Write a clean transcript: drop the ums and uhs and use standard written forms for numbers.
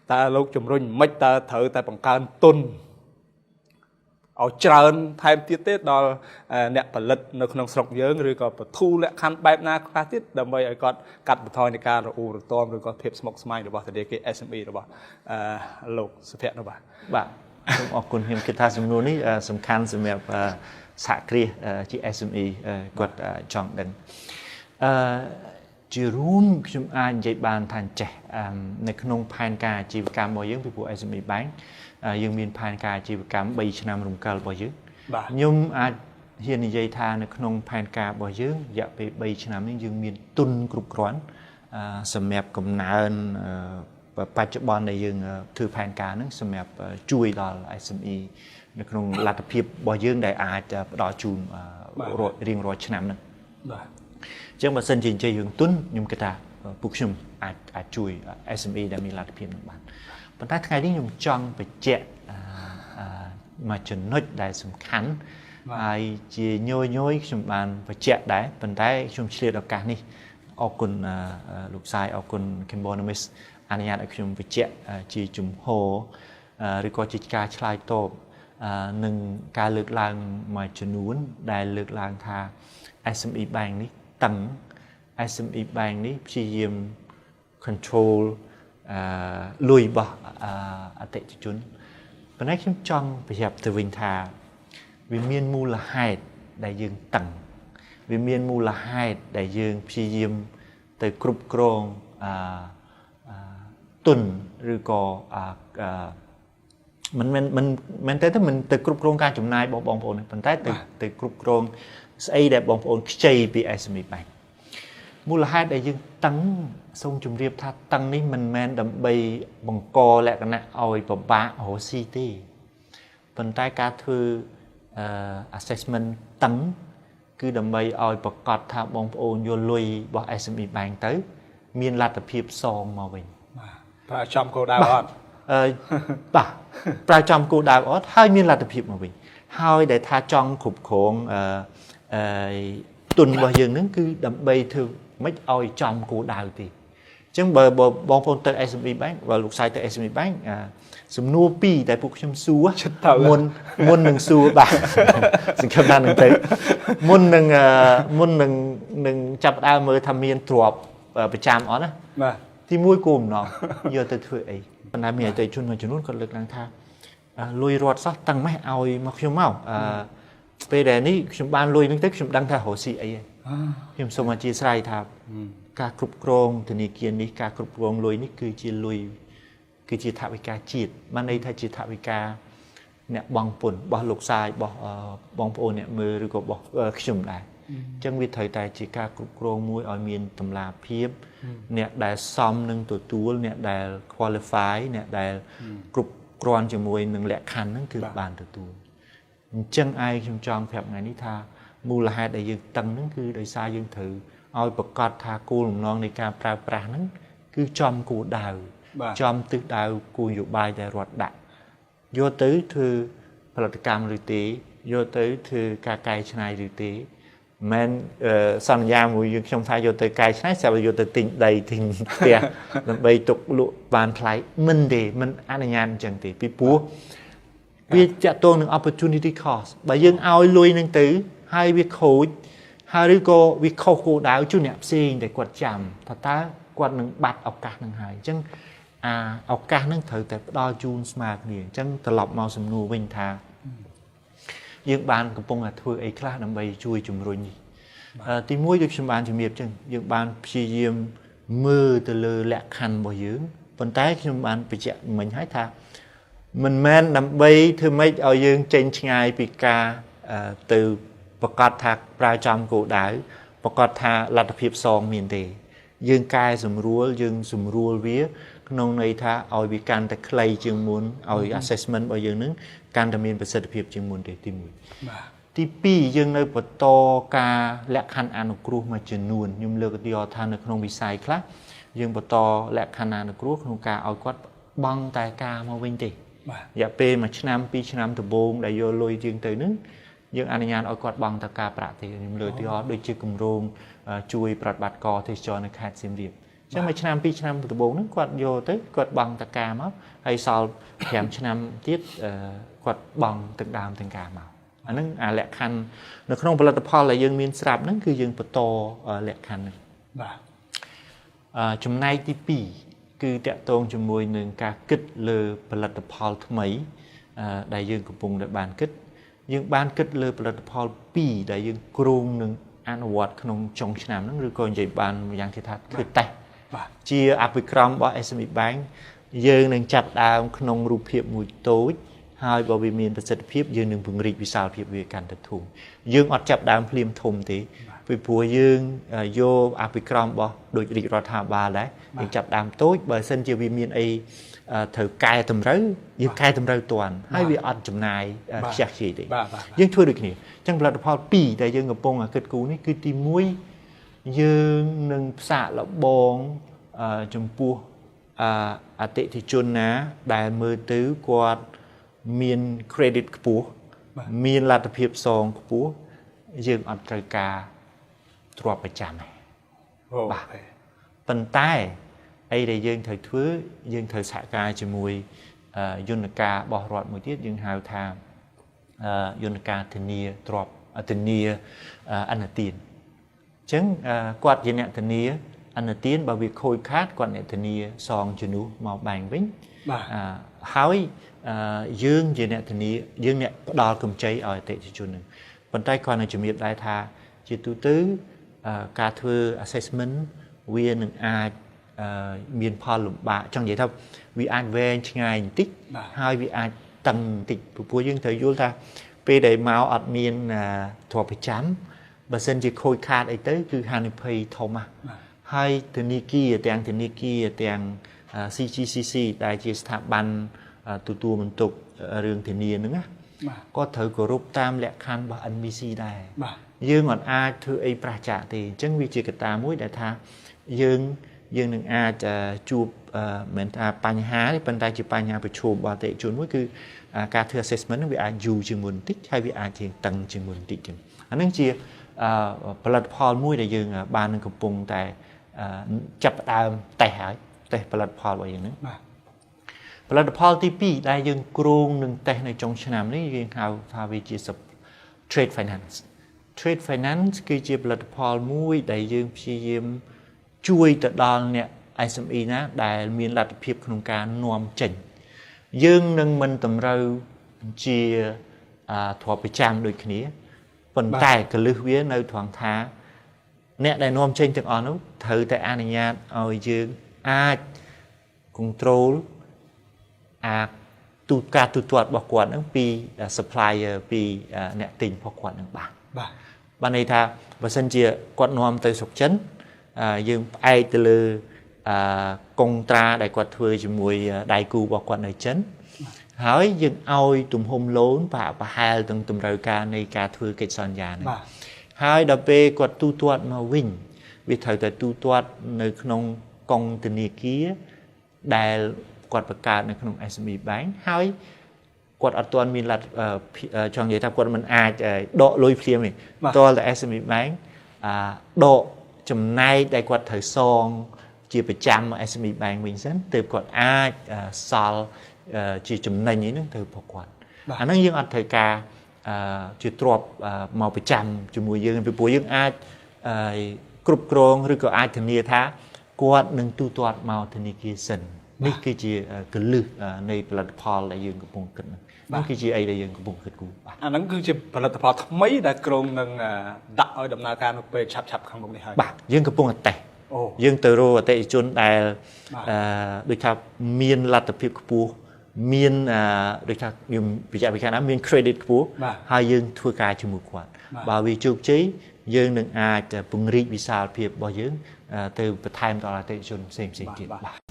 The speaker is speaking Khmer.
ta lúc chùm rung mấy ta thử ta bằng cơn tuần ở trơn thêm tiết tiết đó nè phần lịch nó không sọc dướng rồi còn thu lại khăn bài na khá tiết đầm bây còn cắt một thôi này ca rồi u rồi tôm rồi còn phép smoke smile rồi bảo thì cái SME rồi bảo lục sự phép rồi bạn ở cùng hiểm cái thang sầm nô ní sầm khăn sầm mẹp xạ kia chị SME quật chọn đừng chỉ run chúng ai dạy bàn thành trẻในขนมพานกาจีบกรรมบ่ยึงពីពួក SME Bank យើងមានផែនការអាជីវកម្ម3ឆ្នាំរំកិលរបស់យើងខ្ញុំអាចហ៊ាននិយាយថានៅក្នុងផែនការរបស់យើងរយៈពេល3ឆ្នាំនេះយើងមានទុនគ្រប់គ្រាន់សម្រាប់កំណើនបច្ចុប្បន្នដែលយើងធ្វើផែនការហ្នឹងសម្រាប់ជួយដល់ SME នៅក្នុងលទ្ធភាពរបស់យើងដែលអាចផ្ដល់ជូនរៀងរាល់ឆ្នាំហ្នឹងបាទអញ្ចឹងបើសិនជានិយាយរឿងទុនខ្ញុំគិតថាពួកខ្ញុំអាចជួយ SME ដែលមានលទ្ធភាពហ្នឹងបានប៉ុន្តែថ្ងៃនេះខ្ញុំចង់បញ្ជាក់មួយចំណុចដែលសំខាន់ហើយជាញយខ្ញុំបានបញ្ជាក់ដែរប៉ុន្តែខ្ញុំឆ្លៀតឱកាសនេះអរគុណលោកសាយអរគុណ Kimbonomis អនុញ្ញាតឲ្យខ្ញុំបញ្ជាក់ជាជំហរឬក៏ជាការឆ្លើយតបនឹងការលើកឡើងមួយចំនួនដែលលើកឡើងថា SME Bank នេះតឹង SME Bank នេះព្យាយាម control លុយរបស់អតិថិជនប៉ុន្តែខ្ញុំចង់បញ្ជាក់ទៅវិញថាវាមានមូលហេតុដែលយើងតឹងវាមានមូលហេតុដែលយើងព្យាយាមទៅគ្រប់គ្រងទុនឬក៏មិនតែមិនទៅគ្រប់គ្រងការចំណាយរបស់បងប្អូនប៉ុន្តែទៅគ្រប់គ្រងស្អីដែលបងប្អូនខ្ចីពី SME Bank មូលហេតុដែលយើងតឹងសូមជម្រាបថាតឹងនេះមិនមែនដើម្បីបង្កលក្ខណៈឲ្យពិបាករកស៊ីទេប៉ុន្តែការធ្វើ assessment តឹងគឺដើម្បីឲ្យប្រកាសថាបងប្អូនយកលុយរបស់ SME Bank ទៅមានលទ្ធភាពសងមកវិញបាទប្រើចំគោលដៅអត់បាទប្រើចំគោលដៅអត់ហើយមានលទ្ធភាពមកវិញហើយដែលថាចង់គ្រប់គ្រងទុនរបស់យើងនឹងគឺដើម្បីធ្វើមិនឲ្យចំគោលដៅទេអញ្ចឹងបើបងប្អូនទៅ SME Bank បើលោកសាយទៅ SME Bank សំណួរ2ដែលពួកខ្ញុំសួរមុននឹងសួរបាទសង្ឃឹមថានឹងទៅមុននឹងចាប់ដើមមើលថាមានទ្រព្យប្រចាំអត់ណាបាទទី1គោលបំណងយកទៅធ្វើអីប៉ុន្តែមានអតិថិជនមួយចំនួនគាត់លើកឡើងថាលុយរត់សោះតាំងម៉េះឲ្យមកខ្ញុំមកពេលដែលនេះខ្ញុំបានលុយនឹងទៅខ្ញុំដឹងថារកស៊ីអីខ្ញុំសូមអធិស្ឋានថាការគ្រប់គ្រងធនាគារនេះការគ្រប់គ្រងលុយនេះគឺជាលុយគឺជាថវិកាជាតិបានន័យថាជាថវិកាអ្នកបង់ពន្ធរបស់លោកសាយរបស់បងប្អូនអ្នកមើលឬក៏របស់ខ្ញុំដែរអញ្ចឹងវាត្រូវតែជាការគ្រប់គ្រងមួយឲ្យមានតម្លាភាពអ្នកដែលសមនឹងទទួលអ្នកដែល qualify អ្នកដែលគ្រប់គ្រាន់ជាមួយនឹងលក្ខខណ្ឌហ្នឹងគឺបានទទួលអញ្ចឹងឯងខ្ញុំចង់ប្រាប់ថ្ងៃនេះថាមូលហេតុដែលយើងតឹងហ្នឹងគឺដោយសារយើងត្រូវឲ្យប្រកាសថាគោលបំណងនៃការប្រើប្រាស់ហ្នឹងគឺចំគោលដៅចំទិសដៅគោលនយោបាយដែលរដ្ឋដាក់យកទៅធ្វើផលិតកម្មឬទេយកទៅធ្វើការកែច្នៃឬទេមិនសន្យាមួយយើងខ្ញុំថាយកទៅកែច្នៃស្រាប់យកទៅទិញដីទិញផ្ទះដើម្បីទុកលក់បានថ្លៃមិនទេមិនអនុញ្ញាតអញ្ចឹងទេពីព្រោះវាចាក់ទងនឹង opportunity cost បើយើងឲ្យលុយនឹងទៅហើយវាខូចហើយឬក៏វាខុសគោលដៅជួនអ្នកផ្សេងដែលគាត់ចាំថាតើគាត់នឹងបាត់ឱកាសនឹងហើយអញ្ចឹងឱកាសនឹងត្រូវតែផ្ដល់ជូនស្មើគ្នាអញ្ចឹងត្រឡប់មកសំណួរវិញថាយើងបានកំពុងតែធ្វើអីខ្លះដើម្បីជួយជំរុញទី1ដូចខ្ញុំបានជំរាបអញ្ចឹងយើងបានព្យាយាមមើលទៅលើលក្ខខណ្ឌរបស់យើងប៉ុន្តែខ្ញុំបានបញ្ជាក់មិញហើយថាមិនមែនដើម្បីធ្វើម៉េចឲ្យយើងចេញឆ្ងាយពីការទៅប្រកាសថាប្រើចំគោលដៅប្រកាសថាលទ្ធភាពសងមានទេយើងកែសម្រួលយើងសម្រួលវាក្នុងន័យថាឲ្យវាកាន់តែខ្លីជាងមុនឲ្យ assessment របស់យើងនឹងកាន់តែមានប្រសិទ្ធភាពជាងមុនទេទី1ទី2យើងនៅបន្តការលក្ខខណ្ឌអនុគ្រោះមួយចំនួនខ្ញុំលើកឧទាហរណ៍ថានៅក្នុងវិស័យខ្លះយើងបន្តលក្ខខណ្ឌអនុគ្រោះក្នុងការឲ្យគាត់បង់តែការមកវិញទេរយៈពេល1ឆ្នាំ2ឆ្នាំដំបូងដែលយកលុយយើងទៅនឹងយើងអនុញ្ញាតឲ្យគាត់បង់តែការប្រាក់ទេខ្ញុំលើកឧទាហរណ៍ដូចជាគម្រោងជួយប្រតិបត្តិការទេសចរនៅខេត្តសៀមរាប ចឹងមួយឆ្នាំពីរឆ្នាំដំបូងហ្នឹងគាត់យកទៅគាត់បង់តកាមកហើយសល់5ឆ្នាំទៀតគាត់បង់ទាំងដើមទាំងការមកអាហ្នឹងអាលក្ខខណ្ឌនៅក្នុងផលិតផលដែលយើងមានស្រាប់ហ្នឹងគឺយើងបន្តលក្ខខណ្ឌហ្នឹងបាទចំណែកទី2គឺតាក់ទងជាមួយនឹងការគិតលើផលិតផលថ្មីដែលយើងកំពុងតែបានគិតយើងបានគិតលើផលិតផល2ដែលយើងគ្រោងនឹងអនុវត្តក្នុងចុងឆ្នាំហ្នឹងឬក៏និយាយបានយ៉ាងគេថាធ្វើតេស្តជាអភិក្រមរបស់ SME Bank យើងនឹងចាប់ដើមក្នុងរូបភាពមួយតូចហើយបើវាមានប្រសិទ្ធភាពយើងនឹងពង្រីកវិសាលភាពវាកាន់តែធំយើងអត់ចាប់ដើមភ្លាមធំទេពីព្រោះយើងយកអភិក្រមរបស់ដូចរាជរដ្ឋាភិបាលដែរយើងចាប់ដើមតូចបើសិនជាវាមានអីត្រូវកែតម្រូវយើងកែតម្រូវទាន់ហើយវាអត់ចំណាយខ្ជះខ្ជាយទេយើងធ្វើដូចគ្នាអញ្ចឹងផលិតផល2ដែលយើងកំពុងគិតគូរនេះគឺទី1យើងនឹងផ្សាកលបងចំពោះអតិថិជនណាដែលមើលទៅគាត់មាន credit ខ្ពស់មានលទ្ធភាពសងខ្ពស់យើងអត់ត្រូវការទ្រព្យប្រចាំទេបាទប៉ុន្តែអីដែលយើងត្រូវធ្វើយើងត្រូវសហការជាមួយយន្តការរបស់រដ្ឋមួយទៀតយើងហៅថាយន្តការធានាទ្រព្យធានាអនុទានអញ្ចឹងគាត់ជាអ្នកធានាអនុទានបើវាខូចខាតគាត់អ្នកធានាសងជំនួសមកបែងវិញហើយយើងជាអ្នកធានាយើងអ្នកផ្ដល់កម្ចីឲ្យអតិថិជននឹងប៉ុន្តែគាត់នឹងជំរាបដែរថាជាទូទៅការធ្វើ assessment វានឹងអាចមានផលលំបាកចង់និយាយថាវាអាចវែងឆ្ងាយបន្តិចហើយវាអាចតឹងបន្តិចព្រោះយើងត្រូវយល់ថាពេលដែលមកអត់មានទ្រព្យប្រចាំបើសិនជាខូចខាតអីទៅគឺហានិភ័យធំហើយធនាគារទាំង CGCC ដែលជាស្ថាប័នទទួលបន្ទុករឿងធានាហ្នឹងណាក៏ត្រូវគោរពតាមលក្ខខណ្ឌរបស់ NBC ដែរយើងអត់អាចធ្វើអីប្រឆាចទេអញ្ចឹងវាជាកត្តាមួយដែលថាយើងនឹងអាចជួបមិនថាបញ្ហាទេប៉ុន្តែជាបញ្ហាប្រឈមរបស់អតិថិជនមួយគឺការធ្វើ assessment ហ្នឹងវាអាចយូរជាងមុនបន្តិចហើយវាអាចជាងតឹងជាងមុនបន្តិចចឹងអាហ្នឹងជាផលិតផលមួយដែលយើងបាននឹងកំពុងតែចាប់ផ្ដើមតេស្តហើយតេស្តផលិតផលរបស់យើងហ្នឹងផលិតផលទី2ដែលយើងគ្រោងនឹងតេស្តនៅចុងឆ្នាំនេះយើងហៅថាវាជា trade finance គឺជាផលិតផលមួយដែលយើងព្យាយាមជួយទៅដល់អ្នក SME ណាដែលមានលទ្ធភាពក្នុងការនាំចេញយើងនឹងមិនតម្រូវជាទ្រព្យប្រចាំដូចគ្នាប៉ុន្តែកលឹះវានៅត្រង់ថាអ្នកដែលនាំចេញទាំងអស់នោះត្រូវតែអនុញ្ញាតឲ្យយើងអាច control ការទូទាត់របស់គាត់ហ្នឹងពី supplier ពីអ្នកទិញរបស់គាត់ហ្នឹងបានន័យថាបើសិនជាគាត់នាំទៅស្រុកចិនយើងផ្អែកទៅលើកុងត្រាដែលគាត់ធ្វើជាមួយដៃគូរបស់គាត់នៅចិនហើយយើងឲ្យទំហំឡូនប្រហែលទាំងតម្រូវការនៃការធ្វើកិច្ចសន្យាហ្នឹងហើយដល់ពេលគាត់ទូទាត់មកវិញវាត្រូវតែទូទាត់នៅក្នុងកុងធនាគារដែលគាត់បង្កើតនៅក្នុង SME Bank ហើយគាត់អត់ទាន់មានចង់និយាយថាគាត់មិនអាចដកលុយភ្លាមទេតើតែ SME Bank ដកចំណែកដែលគាត់ត្រូវសងជាប្រចាំ SME Bank វិញសិនទើបគាត់អាចសល់ជាចំណេញអីហ្នឹងទៅពួកគាត់អាហ្នឹងយើងអត់ត្រូវការជាទ្រព្យមកប្រចាំជាមួយយើងពីព្រោះយើងអាចគ្រប់គ្រងឬក៏អាចធានាថាគាត់នឹងទូទាត់មកធនាគារសិននេះគឺជាកលឹះនៃផលិតផលដែលយើងកំពុងគិតហ្នឹងគឺជាអីដែលយើងកំពុងគិតគូរអាហ្នឹងគឺជាផលិតផលថ្មីដែលក្រុងនឹងដាក់ឲ្យដំណើរការនៅពេលឆាប់ខាងមុខនេះហើយបាទយើងកំពុងតែតេស្តយើងទៅរកអតិថិជនដែលដូចថាមានលទ្ធភាពខ្ពស់មានដូចថាខ្ញុំបញ្ជាក់ពីខាងណាមាន credit ខ្ពស់ហើយយើងធ្វើការជាមួយគាត់បើវាជោគជ័យយើងនឹងអាចពង្រីកវិសាលភាពរបស់យើងទៅបន្ថែមដល់អតិថិជនផ្សេងៗទៀតបាទ